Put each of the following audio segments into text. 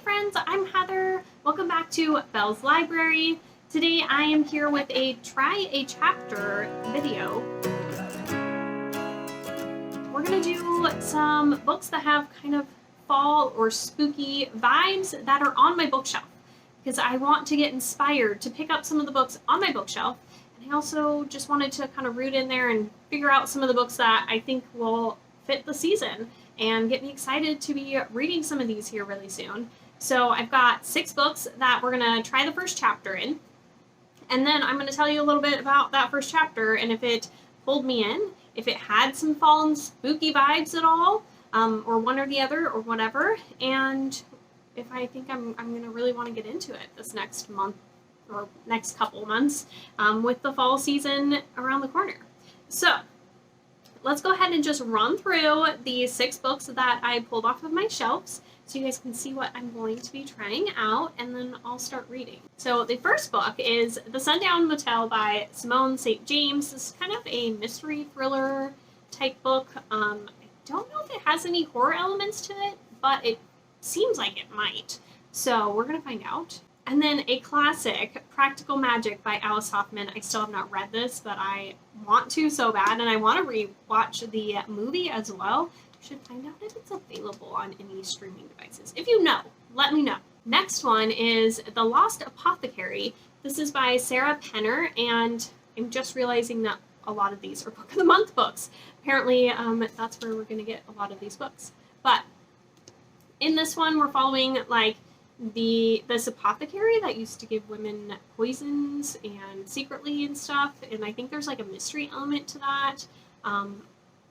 friends, I'm Heather. Welcome back to Belle's Library. Today I am here with a try a chapter video. We're gonna do some books that have kind of fall or spooky vibes that are on my bookshelf because I want to get inspired to pick up some of the books on my bookshelf. And I also just wanted to kind of root in there and figure out some of the books that I think will fit the season and get me excited to be reading some of these here really soon. So I've got 6 books that we're gonna try the first chapter in, and then I'm gonna tell you a little bit about that first chapter and if it pulled me in, if it had some fall and spooky vibes at all, or one or the other or whatever, and if I think I'm gonna really want to get into it this next month or next couple months with the fall season around the corner. So let's go ahead and just run through the 6 books that I pulled off of my shelves so you guys can see what I'm going to be trying out, and then I'll start reading. So the first book is The Sundown Motel by Simone St. James. This is kind of a mystery thriller type book. I don't know if it has any horror elements to it, but it seems like it might. So we're going to find out. And then a classic, Practical Magic by Alice Hoffman. I still have not read this, but I want to so bad, and I want to rewatch the movie as well. I should find out if it's available on any streaming devices. If you know, let me know. Next one is The Lost Apothecary. This is by Sarah Penner, and I'm just realizing that a lot of these are Book of the Month books. Apparently, that's where we're going to get a lot of these books. But in this one, we're following, like, this apothecary that used to give women poisons and secretly and stuff, and I think there's like a mystery element to that. I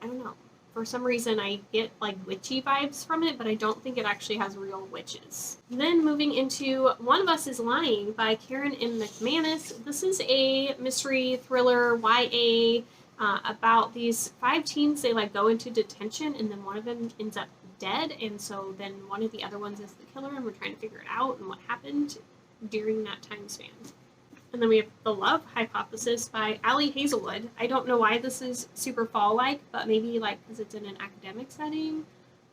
don't know, for some reason I get like witchy vibes from it, but I don't think it actually has real witches. Then moving into One of Us is Lying by Karen M. McManus. This is a mystery thriller YA about these 5 teens. They like go into detention, and then one of them ends up dead, and so then one of the other ones is the killer, and we're trying to figure it out and what happened during that time span. And then we have The Love Hypothesis by Allie Hazelwood. I don't know why this is super fall-like, but maybe like because it's in an academic setting.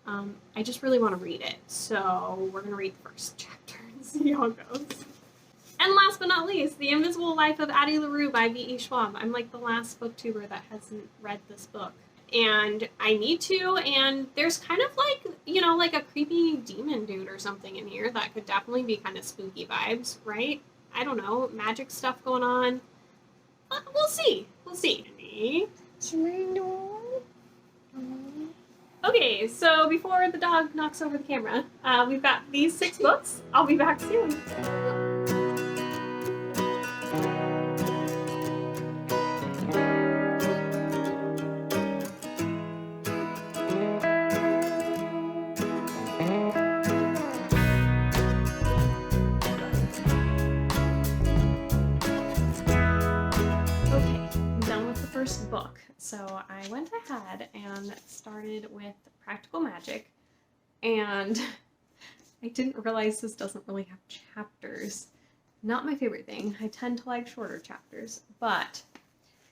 I just really want to read it, so we're gonna read the first chapter and see how it goes. And last but not least, The Invisible Life of Addie Larue by V.E. Schwab. I'm like the last booktuber that hasn't read this book, and I need to, and there's kind of like, you know, like a creepy demon dude or something in here that could definitely be kind of spooky vibes, right? I don't know, magic stuff going on. We'll see. We'll see. Okay, so before the dog knocks over the camera, we've got these 6 books. I'll be back soon. Book. So I went ahead and started with Practical Magic, and I didn't realize this doesn't really have chapters. Not my favorite thing. I tend to like shorter chapters, but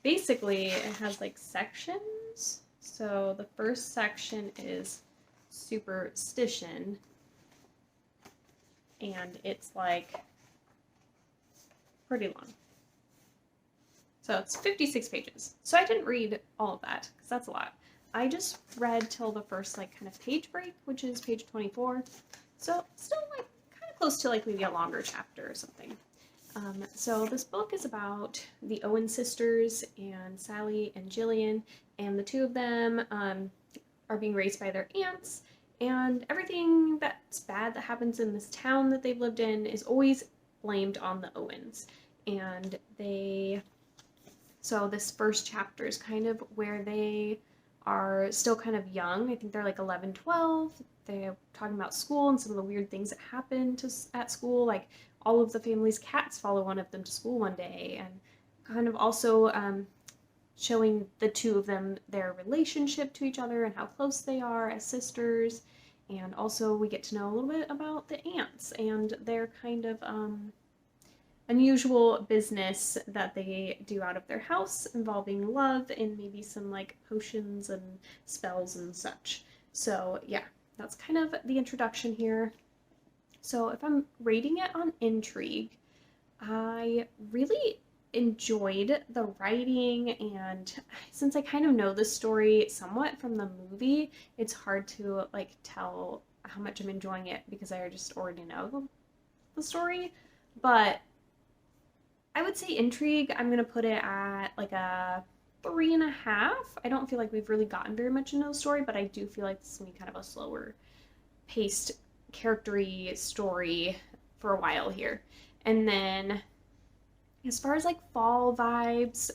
basically it has like sections. So the first section is Superstition, and it's like pretty long. So it's 56 pages. So I didn't read all of that, because that's a lot. I just read till the first like kind of page break, which is page 24. So still like kind of close to like maybe a longer chapter or something. So this book is about the Owen sisters and Sally and Jillian, and the 2 of them are being raised by their aunts, and everything that's bad that happens in this town that they've lived in is always blamed on the Owens. And so this first chapter is kind of where they are still kind of young. I think they're like 11, 12. They're talking about school and some of the weird things that happen at school. Like all of the family's cats follow one of them to school one day, and kind of also showing the 2 of them, their relationship to each other and how close they are as sisters. And also we get to know a little bit about the aunts and their kind of unusual business that they do out of their house involving love and maybe some like potions and spells and such. So yeah, that's kind of the introduction here. So if I'm rating it on intrigue, I really enjoyed the writing, and since I kind of know the story somewhat from the movie, it's hard to like tell how much I'm enjoying it because I just already know the story. But I would say intrigue, I'm gonna put it at like a 3.5. I don't feel like we've really gotten very much into the story, but I do feel like this is gonna be kind of a slower paced, charactery story for a while here. And then as far as like fall vibes,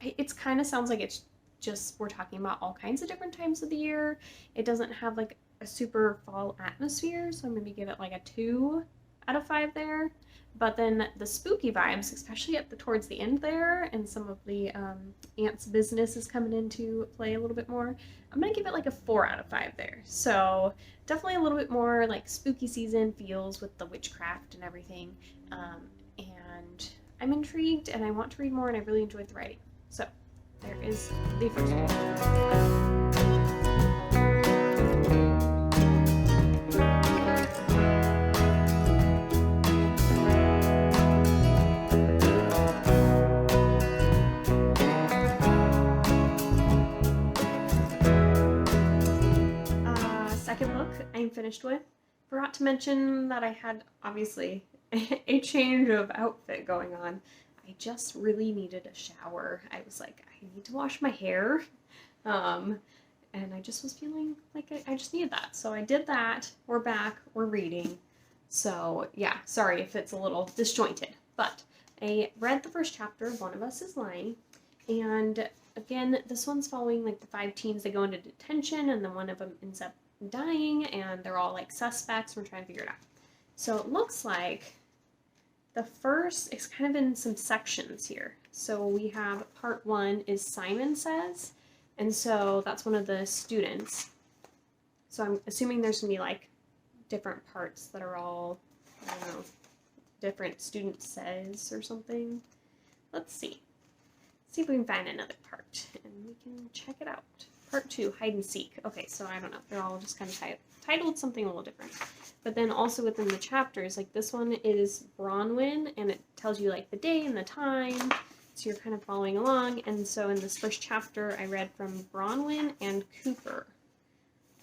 it's kind of sounds like it's just we're talking about all kinds of different times of the year. It doesn't have like a super fall atmosphere, so I'm gonna give it like a 2 out of 5 there. But then the spooky vibes, especially at the towards the end there, and some of the aunt's business is coming into play a little bit more. I'm gonna give it like a 4 out of 5 there. So definitely a little bit more like spooky season feels with the witchcraft and everything. And I'm intrigued and I want to read more, and I really enjoyed the writing. So there is the first one. Second book I'm finished with. Forgot to mention that I had obviously a change of outfit going on. I just really needed a shower. I was like, I need to wash my hair. And I just was feeling like I just needed that. So I did that. We're back. We're reading. So yeah, sorry if it's a little disjointed. But I read the first chapter of One of Us is Lying. And again, this one's following like the 5 teens. They go into detention, and then one of them ends up dying, and they're all like suspects. We're trying to figure it out. So it looks like the first, it's kind of in some sections here. So we have part 1 is Simon Says, and so that's one of the students. So I'm assuming there's gonna be like different parts that are all, I don't know, different student says or something. Let's see. See if we can find another part and we can check it out. Part 2, Hide and Seek. Okay, so I don't know. They're all just kind of titled something a little different. But then also within the chapters, like this one is Bronwyn, and it tells you like the day and the time. So you're kind of following along. And so in this first chapter, I read from Bronwyn and Cooper.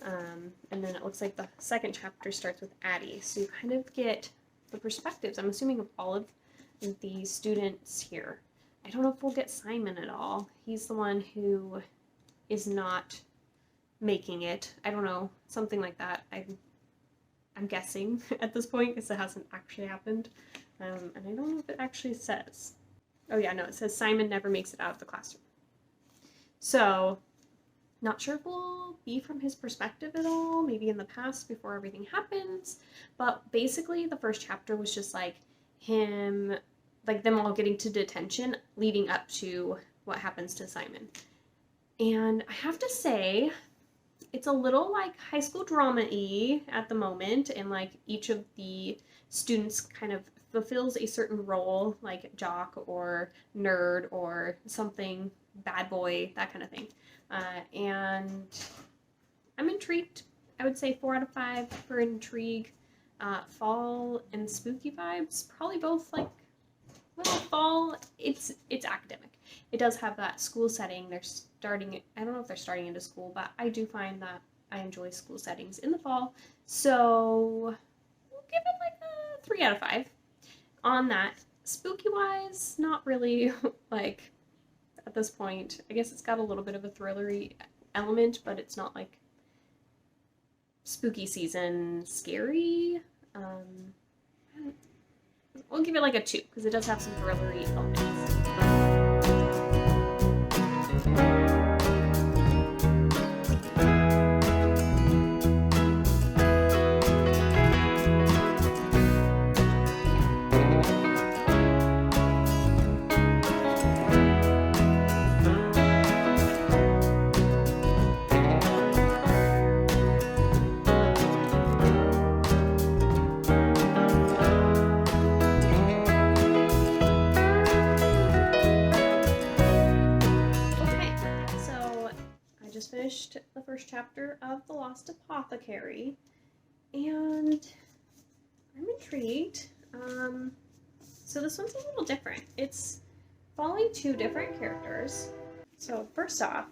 And then it looks like the second chapter starts with Addie. So you kind of get the perspectives, I'm assuming, of all of the students here. I don't know if we'll get Simon at all. He's the one who is not making it. I don't know, something like that. I'm guessing at this point because it hasn't actually happened. And I don't know if it actually says. Oh yeah, no, it says Simon never makes it out of the classroom. So, not sure if we'll be from his perspective at all, maybe in the past before everything happens. But basically the first chapter was just like him, like them all getting to detention leading up to what happens to Simon. And I have to say, it's a little like high school drama-y at the moment, and like each of the students kind of fulfills a certain role, like jock or nerd or something, bad boy, that kind of thing. And I'm intrigued. I would say 4 out of 5 for intrigue. Fall and spooky vibes, probably both like, well, fall, it's academic. It does have that school setting. They're starting, I don't know if they're starting into school, but I do find that I enjoy school settings in the fall. So we'll give it like a 3 out of 5 on that. Spooky wise, not really like at this point. I guess it's got a little bit of a thrillery element, but it's not like spooky season scary. We'll give it like a 2 because it does have some thrillery elements. Finished the first chapter of The Lost Apothecary, and treat. So this one's a little different. It's following two different characters. So first off,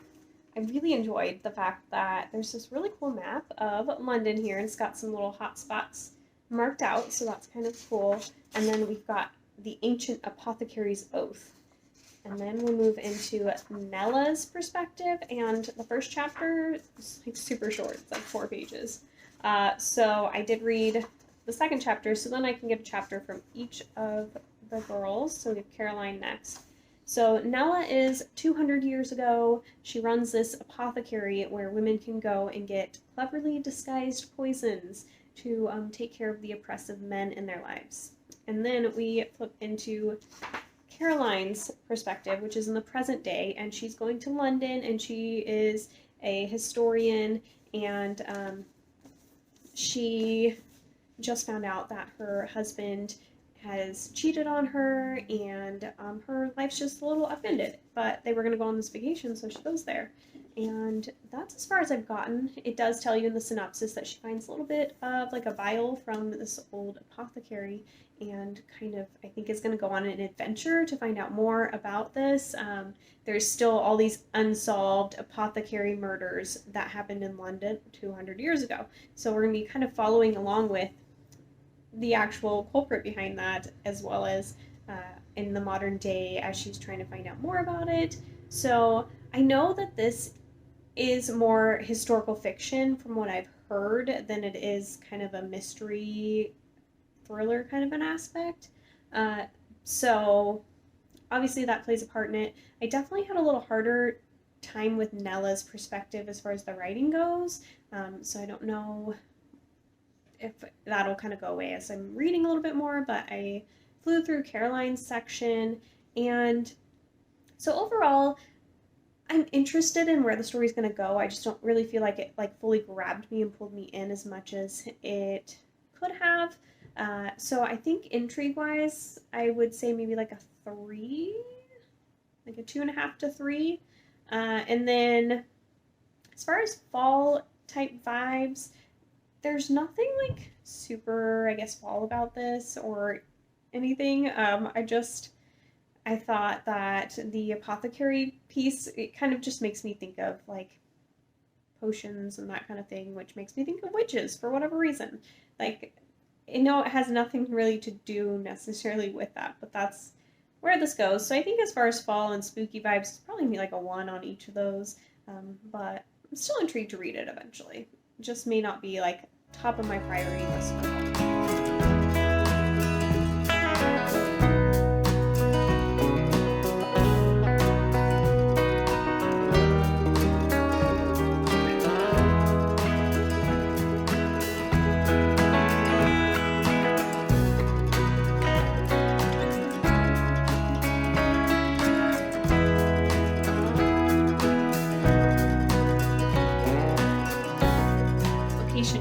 I really enjoyed the fact that there's this really cool map of London here, and it's got some little hot spots marked out, so that's kind of cool. And then we've got the Ancient Apothecary's Oath. And then we'll move into Nella's perspective, and the first chapter is like super short, it's like 4 pages. So I did read the second chapter, so then I can get a chapter from each of the girls. So we have Caroline next. So Nella is 200 years ago. She runs this apothecary where women can go and get cleverly disguised poisons to take care of the oppressive men in their lives. And then we flip into Caroline's perspective, which is in the present day, and she's going to London, and she is a historian, and she just found out that her husband has cheated on her, and her life's just a little upended. But they were going to go on this vacation, so she goes there. And that's as far as I've gotten. It does tell you in the synopsis that she finds a little bit of like a vial from this old apothecary, and kind of, I think, is going to go on an adventure to find out more about this. There's still all these unsolved apothecary murders that happened in London 200 years ago. So we're going to be kind of following along with the actual culprit behind that, as well as in the modern day as she's trying to find out more about it. So I know that this is more historical fiction from what I've heard than it is kind of a mystery thriller kind of an aspect. So obviously that plays a part in it. I definitely had a little harder time with Nella's perspective as far as the writing goes. So I don't know if that'll kind of go away as I'm reading a little bit more, but I flew through Caroline's section, and so overall I'm interested in where the story's going to go. I just don't really feel like it like fully grabbed me and pulled me in as much as it could have. So I think intrigue wise I would say maybe like a 3, like a 2.5 to 3. And then as far as fall type vibes, there's nothing like super, I guess, fall about this or anything. I thought that the apothecary piece, it kind of just makes me think of like potions and that kind of thing, which makes me think of witches for whatever reason. Like, I know it has nothing really to do necessarily with that, but that's where this goes. So I think as far as fall and spooky vibes, it's probably be like a 1 on each of those. But I'm still intrigued to read it eventually. It just may not be like top of my priority list for now.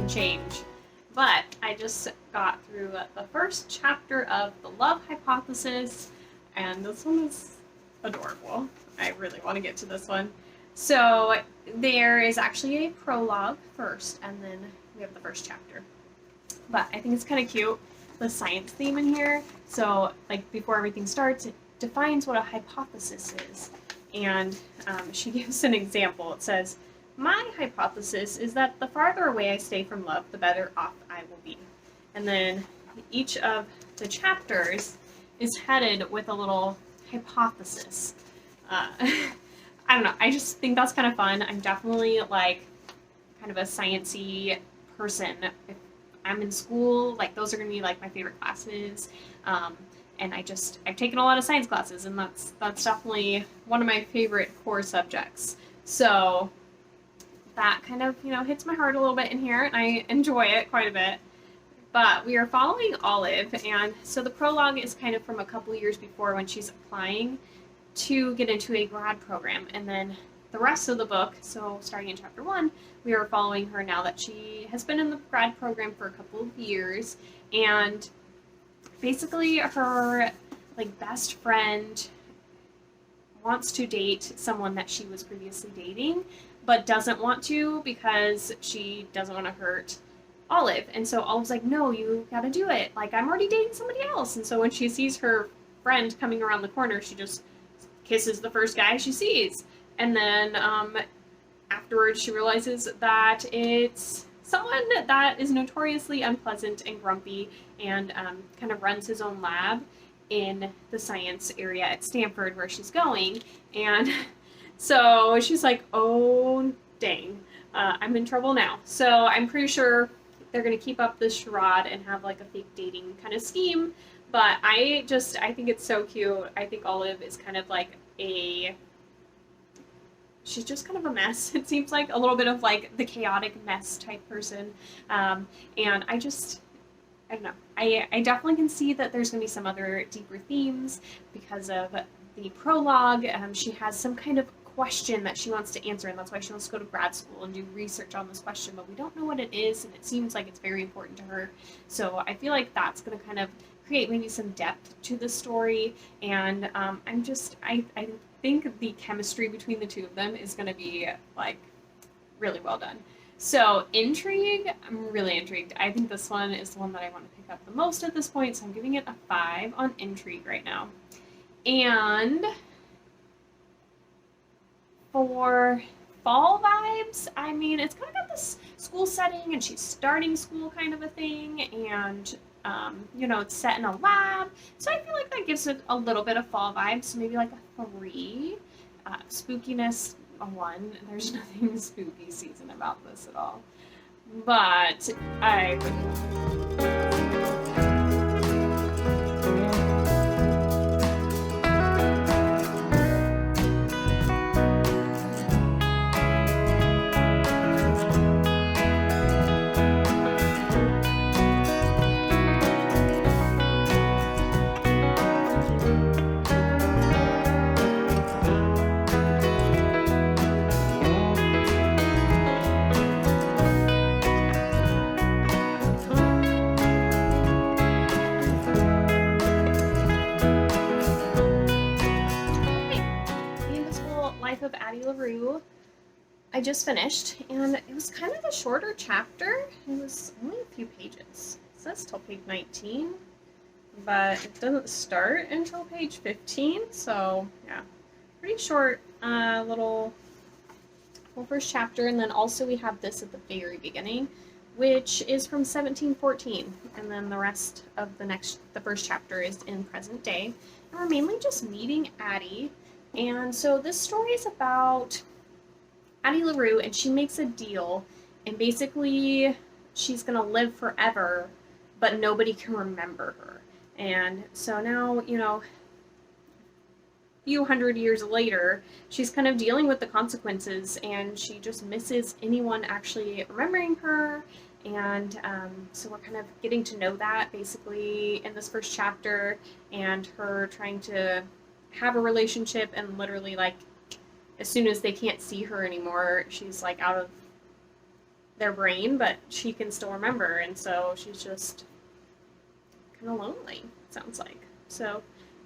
Change, but I just got through the first chapter of The Love Hypothesis, and this one is adorable. I really want to get to this one. So there is actually a prologue first, and then we have the first chapter. But I think it's kind of cute, the science theme in here. So like before everything starts, it defines what a hypothesis is, and she gives an example. It says, "My hypothesis is that the farther away I stay from love, the better off I will be." And then each of the chapters is headed with a little hypothesis. I don't know, I just think that's kind of fun. I'm definitely like kind of a sciencey person. If I'm in school, like those are going to be like my favorite classes. And I've taken a lot of science classes, and that's definitely one of my favorite core subjects. So that kind of, hits my heart a little bit in here, and I enjoy it quite a bit. But we are following Olive, and so the prologue is kind of from a couple years before when she's applying to get into a grad program. And then the rest of the book, so starting in chapter 1, we are following her now that she has been in the grad program for a couple of years. And basically her best friend wants to date someone that she was previously dating, but doesn't want to because she doesn't want to hurt Olive. And so Olive's like, no, you gotta do it. Like, I'm already dating somebody else. And so when she sees her friend coming around the corner, she just kisses the first guy she sees. And then afterwards, she realizes that it's someone that is notoriously unpleasant and grumpy and kind of runs his own lab in the science area at Stanford where she's going. And so she's like, oh, dang, I'm in trouble now. So I'm pretty sure they're going to keep up this charade and have like a fake dating kind of scheme. But I think it's so cute. I think Olive is kind of like she's just kind of a mess. It seems like a little bit of like the chaotic mess type person. And I don't know. I definitely can see that there's going to be some other deeper themes because of the prologue. She has some kind of question that she wants to answer, and that's why she wants to go to grad school and do research on this question, but we don't know what it is, and it seems like it's very important to her. So I feel like that's going to kind of create maybe some depth to the story, and I think the chemistry between the two of them is going to be like really well done. So intrigue, I'm really intrigued. I think this one is the one that I want to pick up the most at this point, so I'm giving it a 5 on intrigue right now. And for fall vibes, I mean, it's kind of got this school setting, and she's starting school kind of a thing, and it's set in a lab, so I feel like that gives it a little bit of fall vibes, so maybe like a 3. Spookiness, a 1. There's nothing spooky season about this at all, but I really love it. Of Addie Larue I just finished, and it was kind of a shorter chapter. It was only a few pages. It says till page 19, but it doesn't start until page 15, so yeah, pretty short little first chapter. And then also we have this at the very beginning, which is from 1714, and then the rest of the first chapter is in present day, and we're mainly just meeting Addie. And so this story is about Addie Larue, and she makes a deal, and basically she's going to live forever, but nobody can remember her. And so now, a few hundred years later, she's kind of dealing with the consequences, and she just misses anyone actually remembering her. And so we're kind of getting to know that basically in this first chapter, and her trying to have a relationship, and literally like as soon as they can't see her anymore, she's like out of their brain, but she can still remember, and so she's just kind of lonely, it sounds like. So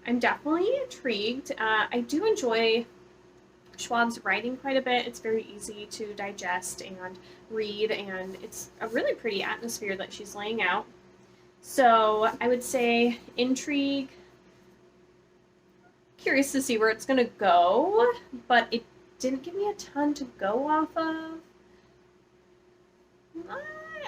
I'm definitely intrigued. I do enjoy Schwab's writing quite a bit. It's very easy to digest and read, and it's a really pretty atmosphere that she's laying out. So I would say intrigue. Curious to see where it's going to go, but it didn't give me a ton to go off of.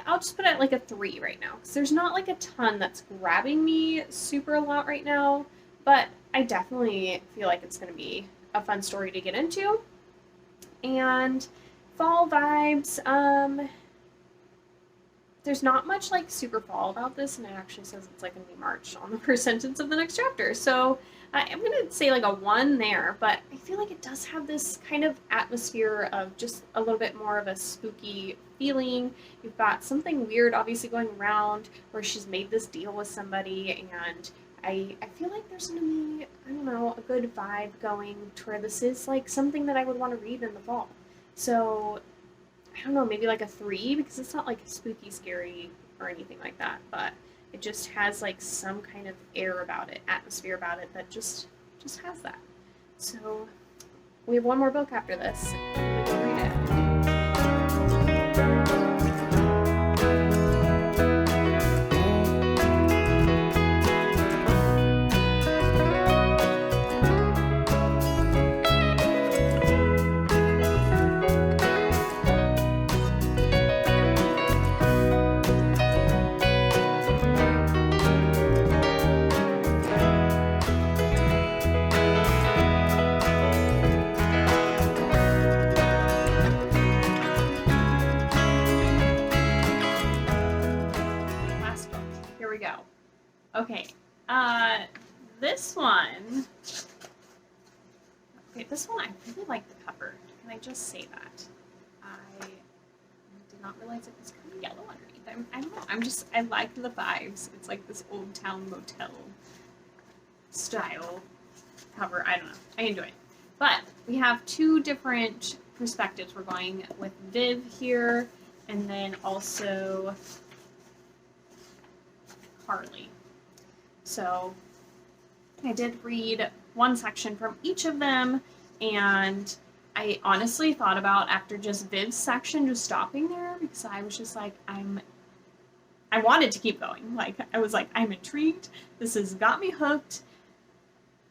I'll just put it at like a 3 right now, because there's not like a ton that's grabbing me super a lot right now, but I definitely feel like it's going to be a fun story to get into. And fall vibes, there's not much like super fall about this, and it actually says it's like going to be March on the first sentence of the next chapter, so I'm going to say like a 1 there, but I feel like it does have this kind of atmosphere of just a little bit more of a spooky feeling. You've got something weird obviously going around where she's made this deal with somebody, and I feel like there's going to be, I don't know, a good vibe going to where this is like something that I would want to read in the fall. So I don't know, maybe like a 3, because it's not like spooky, scary, or anything like that, but it just has like some kind of air about it, atmosphere about it, that just has that. So we have one more book after this. I'm gonna go read it. here we go. Okay, this one, okay, this one I really like the cover. Can I just say that? I did not realize it was kind of yellow underneath. I don't know, I like the vibes. It's like this old town motel style cover. I don't know, I enjoy it. But we have two different perspectives. We're going with Viv here, and then also Carly. So I did read one section from each of them, and I honestly thought about, after just Viv's section, just stopping there, because I was just like, I wanted to keep going. Like, I was like, I'm intrigued. This has got me hooked.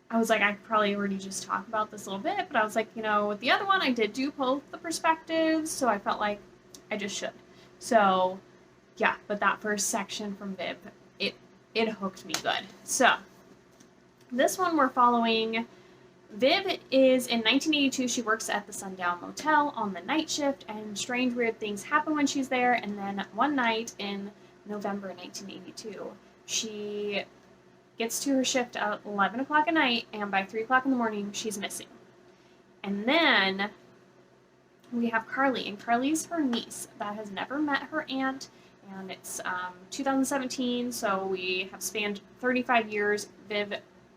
I was like, I could probably already just talk about this a little bit, but I was like, you know, with the other one, I did do both the perspectives, so I felt like I just should. So, yeah, but that first section from Viv, it hooked me good. So, this one we're following, Viv is in 1982, she works at the Sundown Motel on the night shift, and strange, weird things happen when she's there, and then one night in November 1982, she gets to her shift at 11 o'clock at night, and by 3 o'clock in the morning, she's missing. And then we have Carly, and Carly's her niece that has never met her aunt, and it's 2017, so we have spanned 35 years. Viv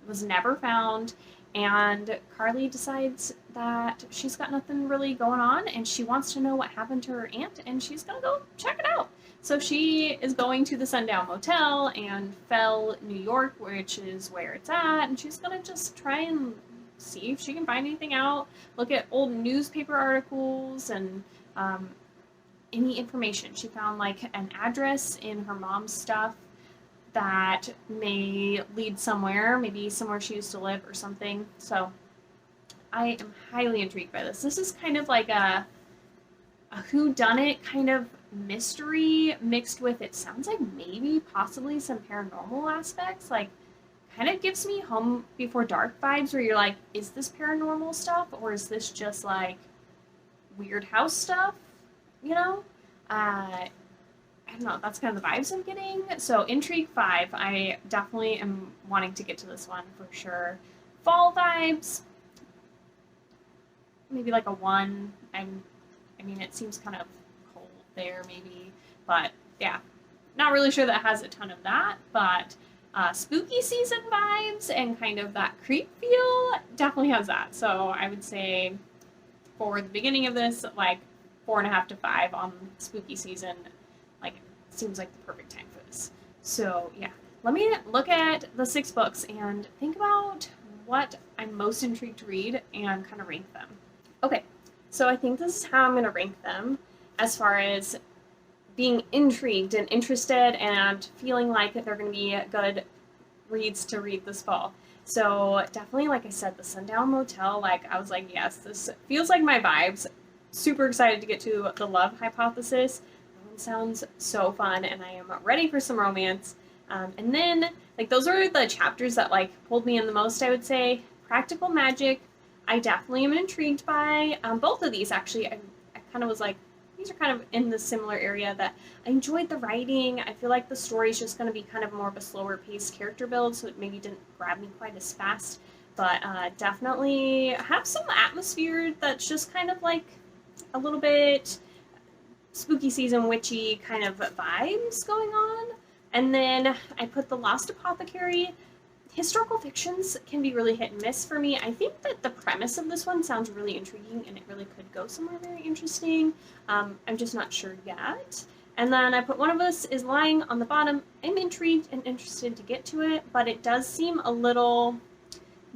was never found, and Carly decides that she's got nothing really going on, and she wants to know what happened to her aunt, and she's gonna go check it out. So she is going to the Sundown Motel and Fell, New York, which is where it's at, and she's gonna just try and see if she can find anything out, look at old newspaper articles and any information. She found like an address in her mom's stuff that may lead somewhere, maybe somewhere she used to live or something. So I am highly intrigued by this. This is kind of like a whodunit kind of mystery mixed with, it sounds like maybe possibly some paranormal aspects. Like, kind of gives me Home Before Dark vibes, where you're like, is this paranormal stuff or is this just like weird house stuff, you know? I don't know, that's kind of the vibes I'm getting. So Intrigue 5, I definitely am wanting to get to this one for sure. Fall vibes, maybe like a 1. I mean, it seems kind of cold there maybe, but yeah, not really sure that has a ton of that, but spooky season vibes and kind of that creep feel definitely has that. So I would say for the beginning of this, like 4.5 to 5 on spooky season. Like, seems like the perfect time for this. So yeah, let me look at the 6 books and think about what I'm most intrigued to read and kind of rank them. Okay, so I think this is how I'm going to rank them as far as being intrigued and interested and feeling like they're going to be good reads to read this fall. So definitely, like I said, the Sundown Motel, like I was like, yes, this feels like my vibes. Super excited to get to the Love Hypothesis. That one sounds so fun, and I am ready for some romance. And then, like, those are the chapters that, like, pulled me in the most, I would say. Practical Magic, I definitely am intrigued by. Both of these, actually, I kind of was like, these are kind of in the similar area that I enjoyed the writing. I feel like the story is just going to be kind of more of a slower paced character build, so it maybe didn't grab me quite as fast. But definitely have some atmosphere that's just kind of like a little bit spooky season witchy kind of vibes going on. And then I put the Lost Apothecary. Historical fictions can be really hit and miss for me. I think that the premise of this one sounds really intriguing, and it really could go somewhere very interesting. I'm just not sure yet. And then I put One of Us is Lying on the bottom. I'm intrigued and interested to get to it, but it does seem a little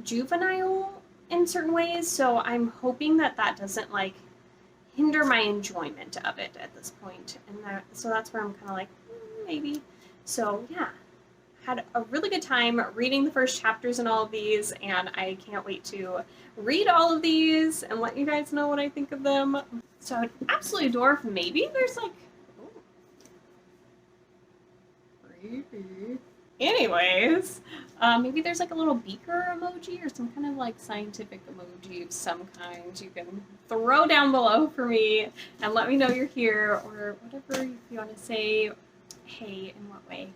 juvenile in certain ways, so I'm hoping that that doesn't, like, hinder my enjoyment of it at this point. And so that's where I'm kind of like, maybe. So yeah, had a really good time reading the first chapters in all of these, and I can't wait to read all of these and let you guys know what I think of them. So I would absolutely adore if maybe there's like, creepy. Anyways, maybe there's like a little beaker emoji or some kind of like scientific emoji of some kind you can throw down below for me and let me know you're here, or whatever you want to say. Hey, in what way.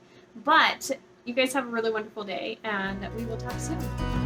But you guys have a really wonderful day, and we will talk soon.